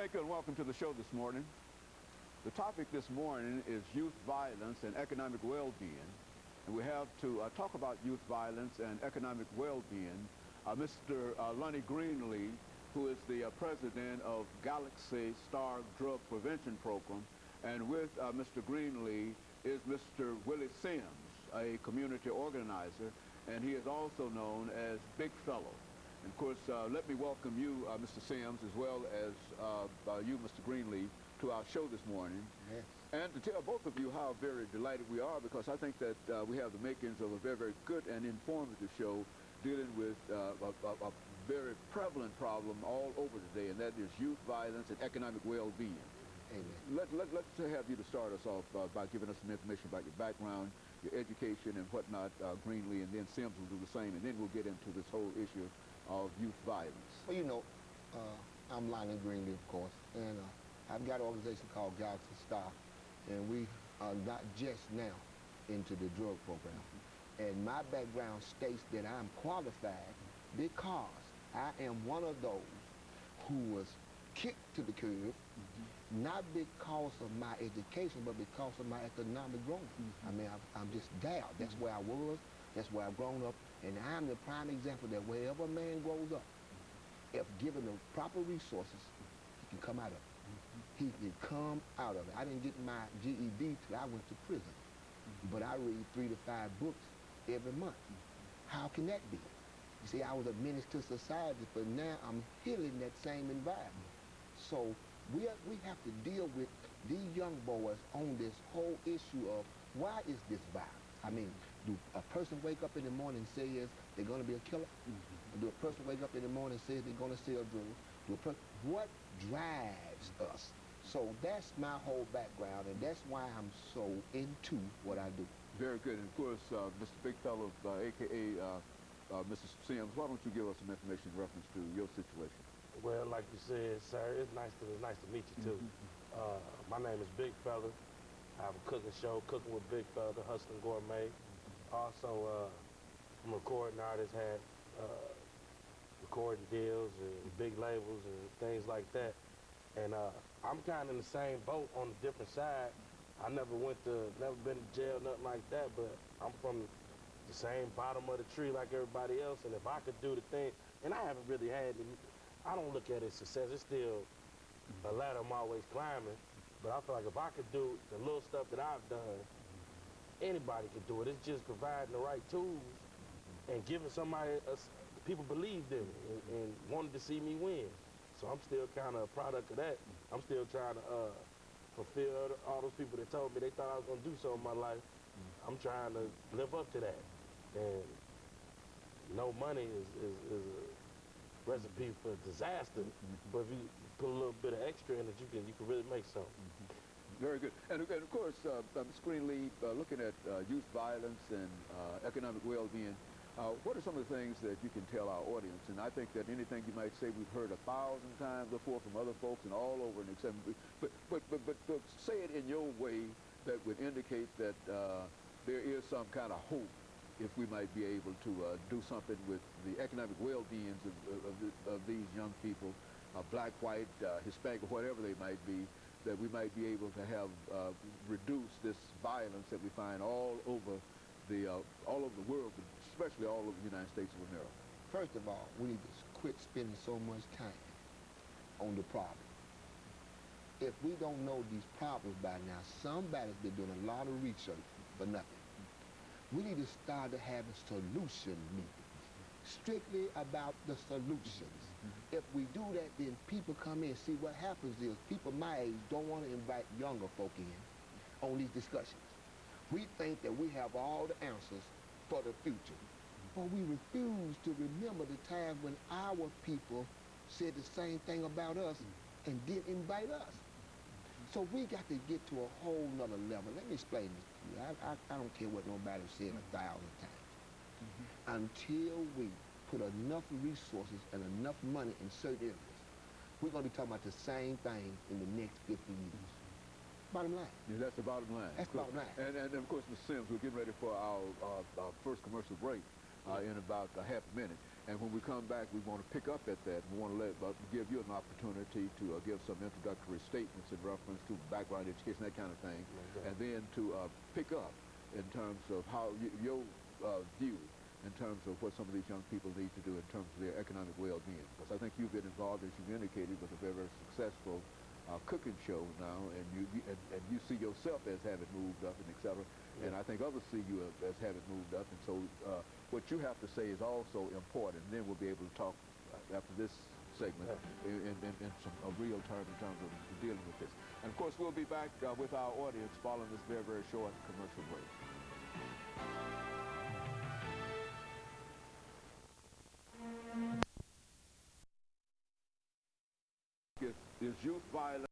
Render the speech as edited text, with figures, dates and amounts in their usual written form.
Thank you and welcome to the show this morning. The topic this morning is youth violence and economic well-being. And we have to talk about youth violence and economic well-being. Mr. LGreenlee, who is the president of Galaxy Star Drug Prevention Program. And with Mr. Greenlee is Mr. Willie Sims, a community organizer, and he is also known as Big Fellow. And of course, let me welcome you, Mr. Sims, as well as you, Mr. Greenlee, to our show this morning. Yes. And to tell both of you how very delighted we are, because I think that we have the makings of a very, very good and informative show dealing with a very prevalent problem all over today, and that is youth violence and economic well-being. Amen. Let's have you to start us off by giving us some information about your background, your education, and whatnot, Greenlee, and then Sims will do the same, and then we'll get into this whole issue of youth violence. Well, you know, I'm LGreenlee, of course, and I've got an organization called Galaxy Star, and we are not just now into the drug program. And my background states that I'm qualified because I am one of those who was kicked to the curb, not because of my education, but because of my economic growth. I mean, I'm just there. That's where I was. That's where I've grown up. And I'm the prime example that wherever a man grows up, if given the proper resources, he can come out of it. He can come out of it. I didn't get my GED till I went to prison. But I read 3 to 5 books every month. How can that be? You see, I was a menace to society, but now I'm healing that same environment. So we have to deal with these young boys on this whole issue of why is this violence? I mean, do a person wake up in the morning and say they're going to be a killer? Or do a person wake up in the morning and say they're going to sell drugs? What drives us? So that's my whole background, and that's why I'm so into what I do. Very good. And of course, Mr. Big Fellow, a.k.a. Mr. Sims, why don't you give us some information in reference to your situation? Well, like you said, sir, it's nice to meet you too. My name is Big Fella. I have a cooking show, Cooking with Big Fella, Hustling Gourmet. Also, I'm a recording artist, had recording deals and big labels and things like that. And I'm kind of in the same boat on a different side. I never been to jail, nothing like that, but I'm from the same bottom of the tree like everybody else. And if I could do the thing, and I haven't really had any, I don't look at it as success. It's still a ladder I'm always climbing. But I feel like if I could do the little stuff that I've done, anybody could do it. It's just providing the right tools and giving somebody, people believed in me and wanted to see me win. So I'm still kind of a product of that. I'm still trying to fulfill all those people that told me they thought I was going to do something in my life. I'm trying to live up to that. And no money is a recipe for disaster, but if you put a little bit of extra in it, you can really make something. Very good. And of course, Mr. Greenlee, looking at youth violence and economic well-being, what are some of the things that you can tell our audience? And I think that anything you might say we've heard 1,000 times before from other folks and all over, and except, but say it in your way that would indicate that there is some kind of hope if we might be able to do something with the economic well-beings of these young people, black, white, Hispanic, or whatever they might be, that we might be able to have reduce this violence that we find all over the world, but especially all over the United States of America. First of all, we need to quit spending so much time on the problem. If we don't know these problems by now, somebody's been doing a lot of research for nothing. We need to start to have a solution meeting, strictly about the solutions. If we do that, then people come in. See, what happens is people my age don't want to invite younger folk in on these discussions. We think that we have all the answers for the future, but we refuse to remember the time when our people said the same thing about us and didn't invite us. So we got to get to a whole nother level. Let me explain this to you. I don't care what nobody said 1,000 times. Until we put enough resources and enough money in certain areas, we're going to be talking about the same thing in the next 50 years. Bottom line. Yeah, that's the bottom line. That's the bottom line. And of course, Mr. Sims, we're getting ready for our first commercial break in about a half a minute. And when we come back, we want to pick up at that. We want to give you an opportunity to give some introductory statements in reference to background education, that kind of thing, and then to pick up in terms of how your view in terms of what some of these young people need to do in terms of their economic well-being. Because I think you've been involved, as you indicated, with a very, very successful cooking show now, and you see yourself as having moved up, and et cetera. And I think others see you as having moved up. And so what you have to say is also important. And then we'll be able to talk after this segment in some real terms in terms of dealing with this. And of course, we'll be back with our audience following this very, very short commercial break. Is youth violence